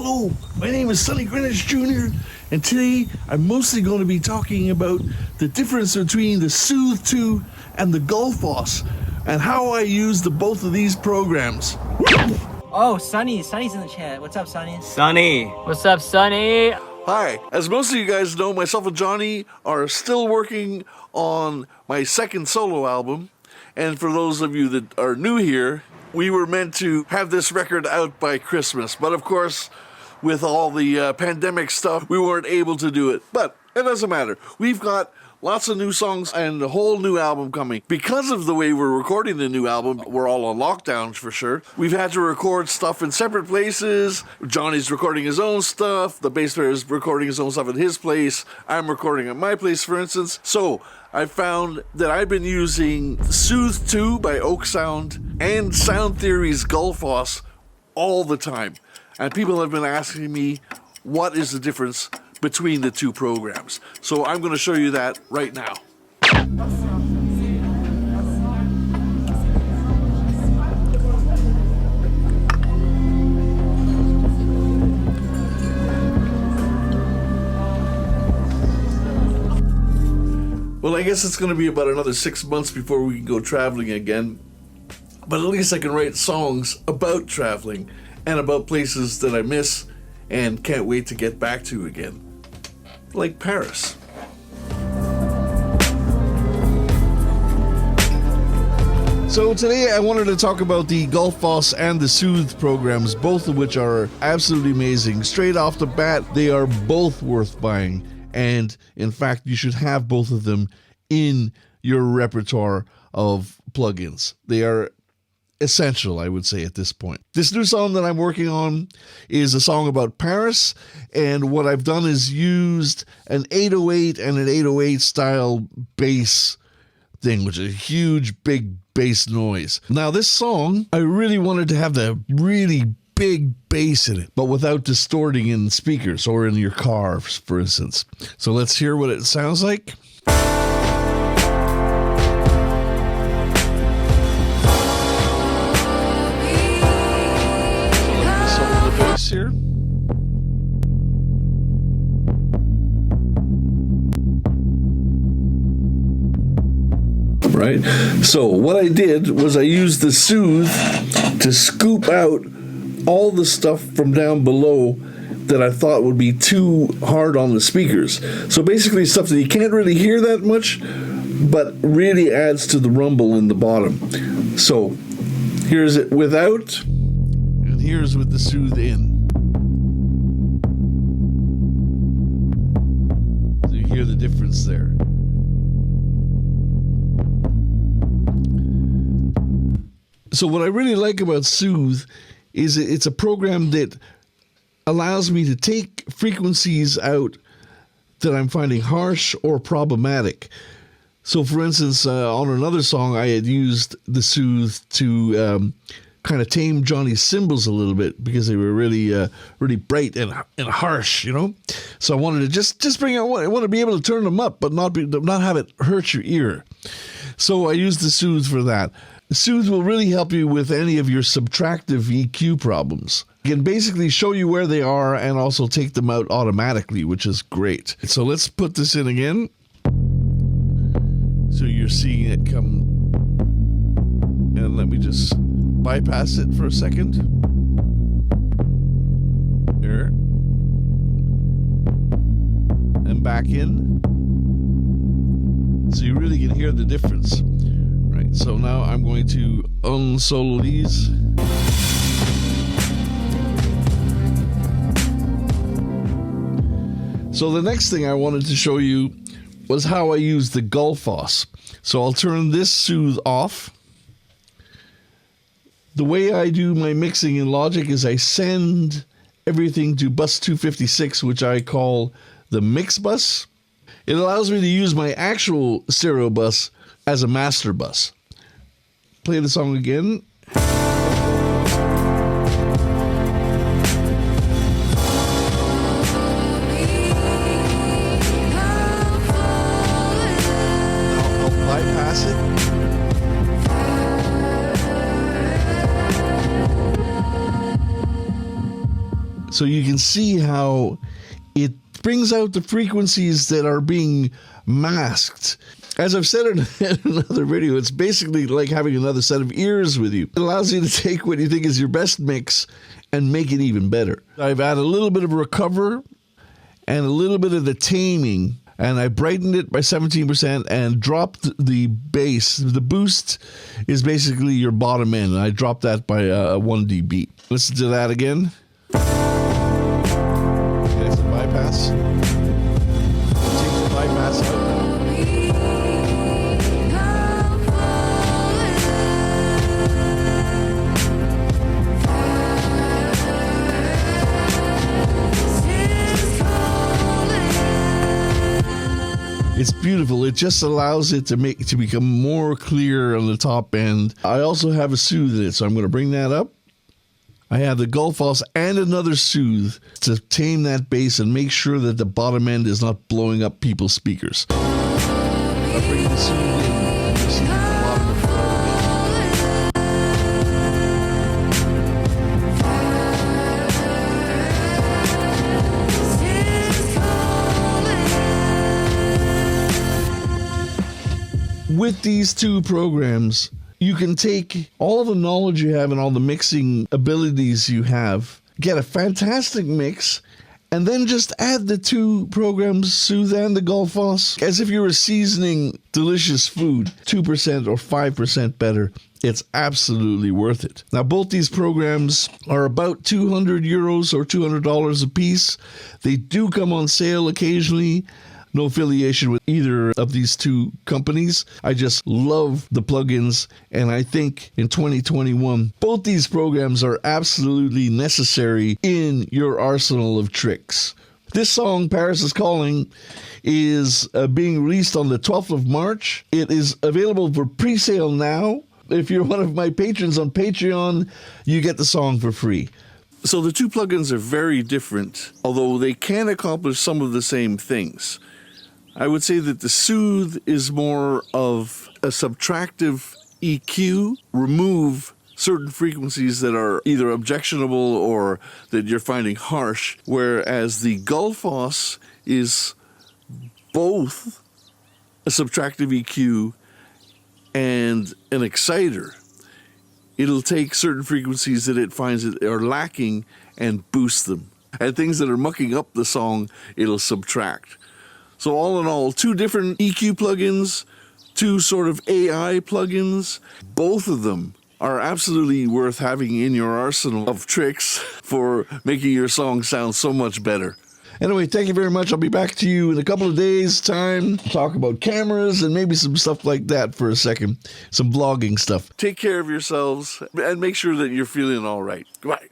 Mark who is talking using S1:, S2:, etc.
S1: Hello, my name is Sonny Greenwich Jr., and today I'm mostly going to be talking about the difference between the Soothe 2 and the Gullfoss, and how I use both of these programs.
S2: Oh, Sonny's in the chat. What's up, Sonny?
S3: Sonny.
S4: What's up, Sonny?
S1: Hi. As most of you guys know, myself and Johnny are still working on my second solo album. And for those of you that are new here, we were meant to have this record out by Christmas. But of course, with all the pandemic stuff, we weren't able to do it. But it doesn't matter. We've got lots of new songs and a whole new album coming. Because of the way we're recording the new album, we're all on lockdowns for sure. We've had to record stuff in separate places. Johnny's recording his own stuff. The bass player is recording his own stuff at his place. I'm recording at my place, for instance. So I found that I've been using Soothe 2 by Oak Sound and Sound Theory's Gullfoss all the time. And people have been asking me, what is the difference between the two programs? So I'm going to show you that right now. Well, I guess it's going to be about another 6 months before we can go traveling again. But at least I can write songs about traveling and about places that I miss and can't wait to get back to again. Like Paris. So today I wanted to talk about the Gullfoss and the Soothe programs, both of which are absolutely amazing. Straight off the bat, they are both worth buying. And in fact, you should have both of them in your repertoire of plugins. They are essential, I would say, at this point. This new song that I'm working on is a song about Paris, and what I've done is used an 808 and an 808 style bass thing, which is a huge, big bass noise. Now, this song, I really wanted to have the really big bass in it, but without distorting in speakers or in your car, for instance. So let's hear what it sounds like. Here. Right? So what I did was I used the Soothe to scoop out all the stuff from down below that I thought would be too hard on the speakers. So basically stuff that you can't really hear that much, but really adds to the rumble in the bottom. So here's it without, and here's with the Soothe in. Hear the difference there. So what I really like about Soothe is it's a program that allows me to take frequencies out that I'm finding harsh or problematic. So for instance, on another song, I had used the Soothe to kind of tame Johnny's cymbals a little bit because they were really bright and harsh, you know. So I wanted to just bring out. I want to be able to turn them up, but not have it hurt your ear. So I used the Soothe for that. Soothe will really help you with any of your subtractive EQ problems. It can basically show you where they are and also take them out automatically, which is great. So let's put this in again. So you're seeing it come. And let me just bypass it for a second. There. And back in. So you really can hear the difference. Right, so now I'm going to unsolo these. So the next thing I wanted to show you was how I use the Gullfoss. So I'll turn this Soothe off. The way I do my mixing in Logic is I send everything to bus 256, which I call the mix bus. It allows me to use my actual stereo bus as a master bus. Play the song again. I'll bypass it. So you can see how it brings out the frequencies that are being masked. As I've said in another video, it's basically like having another set of ears with you. It allows you to take what you think is your best mix and make it even better. I've added a little bit of recover and a little bit of the taming, and I brightened it by 17% and dropped the bass. The boost is basically your bottom end, and I dropped that by 1 dB. Listen to that again. Okay, it's a bypass. Take the bypass out now. It's beautiful. It just allows it to become more clear on the top end. I also have a soothe in it, so I'm going to bring that up. I have the Gullfoss and another soothe to tame that bass and make sure that the bottom end is not blowing up people's speakers. I'll bring the soothe in. And you see the bottom of the With these two programs, you can take all the knowledge you have and all the mixing abilities you have, get a fantastic mix, and then just add the two programs, Soothe and the Gullfoss, as if you were seasoning delicious food, 2% or 5% better. It's absolutely worth it. Now, both these programs are about €200 or $200 a piece. They do come on sale occasionally. No affiliation with either of these two companies. I just love the plugins, and I think in 2021, both these programs are absolutely necessary in your arsenal of tricks. This song, Paris is Calling, is being released on the 12th of March. It is available for pre-sale now. If you're one of my patrons on Patreon, you get the song for free. So the two plugins are very different, although they can accomplish some of the same things. I would say that the Soothe is more of a subtractive EQ, remove certain frequencies that are either objectionable or that you're finding harsh, whereas the Gullfoss is both a subtractive EQ and an exciter. It'll take certain frequencies that it finds that are lacking and boost them. And things that are mucking up the song, it'll subtract. So all in all, two different EQ plugins, two sort of AI plugins. Both of them are absolutely worth having in your arsenal of tricks for making your song sound so much better. Anyway, thank you very much. I'll be back to you in a couple of days' time. Talk about cameras and maybe some stuff like that for a second. Some vlogging stuff. Take care of yourselves and make sure that you're feeling all right. Goodbye.